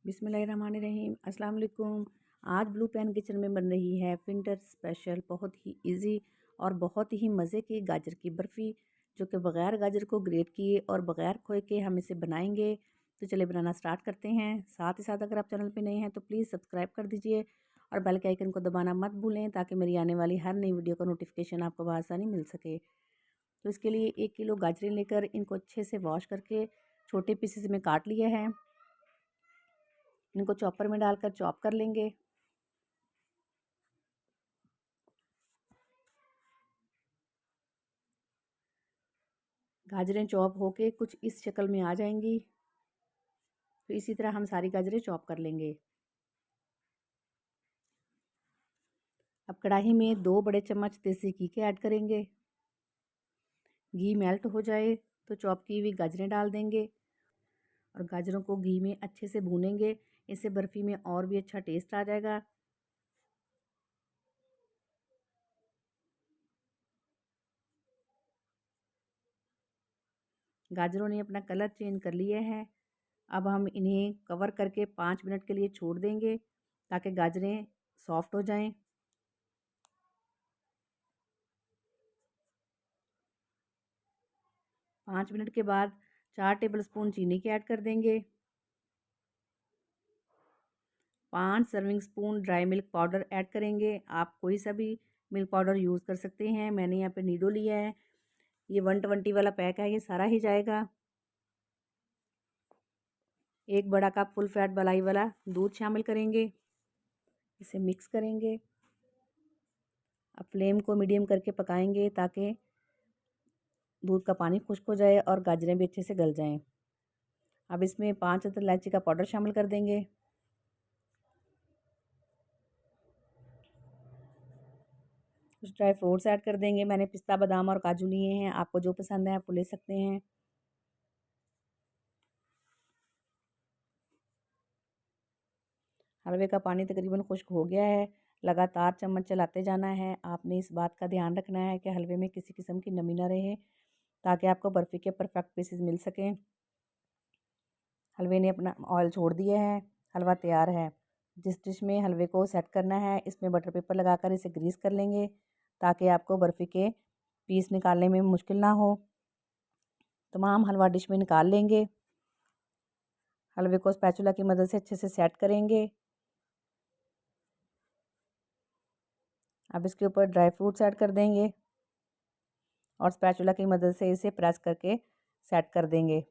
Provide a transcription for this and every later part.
बिस्मिल्लाहिर्रहमानिर्रहीम। अस्सलाम वालेकुम। आज ब्लू पैन किचन में बन रही है विंटर स्पेशल बहुत ही इजी और बहुत ही मज़े की गाजर की बर्फ़ी, जो कि बग़ैर गाजर को ग्रेट किए और बग़ैर खोए के हम इसे बनाएंगे। तो चलिए बनाना स्टार्ट करते हैं। साथ ही साथ अगर आप चैनल पे नए हैं तो प्लीज़ सब्सक्राइब कर दीजिए और बेल के आइकन को दबाना मत भूलें, ताकि मेरी आने वाली हर नई वीडियो का नोटिफिकेशन आपको बआसानी मिल सके। तो इसके लिए 1 किलो गाजरें लेकर इनको अच्छे से वॉश करके छोटे पीसेस में काट लिया है। इनको चॉपर में डालकर चॉप कर लेंगे। गाजरें चॉप होके कुछ इस शक्ल में आ जाएंगी। तो इसी तरह हम सारी गाजरें चॉप कर लेंगे। अब कढ़ाई में 2 बड़े चम्मच देसी घी के ऐड करेंगे। घी मेल्ट हो जाए तो चॉप की हुई गाजरें डाल देंगे और गाजरों को घी में अच्छे से भूनेंगे। इससे बर्फ़ी में और भी अच्छा टेस्ट आ जाएगा। गाजरों ने अपना कलर चेंज कर लिया है। अब हम इन्हें कवर करके 5 मिनट के लिए छोड़ देंगे, ताकि गाजरें सॉफ्ट हो जाएं। 5 मिनट के बाद 4 टेबलस्पून चीनी के ऐड कर देंगे। 5 serving spoon dry milk powder add करेंगे। आप कोई सा भी मिल्क पाउडर यूज़ कर सकते हैं। मैंने यहाँ पे नीडो लिया है। ये 120 वाला पैक है, ये सारा ही जाएगा। 1 बड़ा कप फुल फैट मलाई वाला दूध शामिल करेंगे। इसे मिक्स करेंगे। अब फ्लेम को मीडियम करके पकाएंगे, ताकि दूध का पानी खुश्क हो जाए और गाजरें भी अच्छे से गल जाएं। अब इसमें 5 अदद इलायची का पाउडर शामिल कर देंगे। कुछ ड्राई फ्रूट्स ऐड कर देंगे। मैंने पिस्ता, बादाम और काजू लिए हैं। आपको जो पसंद है आप वो ले सकते हैं। हलवे का पानी तकरीबन खुश्क हो गया है। लगातार चम्मच चलाते जाना है। आपने इस बात का ध्यान रखना है कि हलवे में किसी किस्म की नमी ना रहे, ताकि आपको बर्फ़ी के परफेक्ट पीसेस मिल सकें। हलवे ने अपना ऑयल छोड़ दिया है। हलवा तैयार है। जिस डिश में हलवे को सेट करना है, इसमें बटर पेपर लगाकर इसे ग्रीस कर लेंगे, ताकि आपको बर्फ़ी के पीस निकालने में मुश्किल ना हो। तमाम हलवा डिश में निकाल लेंगे। हलवे को स्पैचुला की मदद से अच्छे से सेट करेंगे। अब इसके ऊपर ड्राई फ्रूट्स ऐड कर देंगे और स्पैचुला की मदद से इसे प्रेस करके सेट कर देंगे।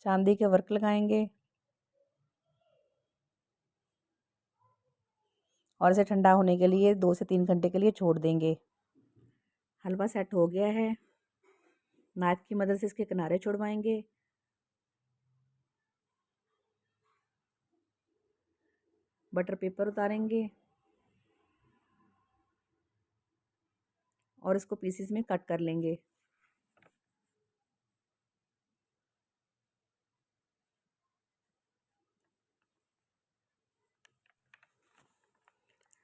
चांदी के वर्क लगाएंगे और इसे ठंडा होने के लिए 2 से 3 घंटे के लिए छोड़ देंगे। हलवा सेट हो गया है। नाइफ की मदद से इसके किनारे छुड़वाएंगे। बटर पेपर उतारेंगे और इसको पीसेस में कट कर लेंगे।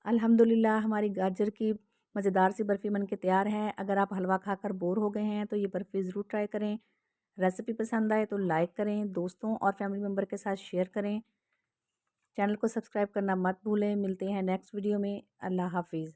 अल्हम्दुलिल्लाह हमारी गाजर की मज़ेदार सी बर्फ़ी बनके तैयार है। अगर आप हलवा खाकर बोर हो गए हैं तो ये बर्फ़ी ज़रूर ट्राई करें। रेसिपी पसंद आए तो लाइक करें, दोस्तों और फैमिली मेम्बर के साथ शेयर करें। चैनल को सब्सक्राइब करना मत भूलें। मिलते हैं नेक्स्ट वीडियो में। अल्लाह हाफ़िज़।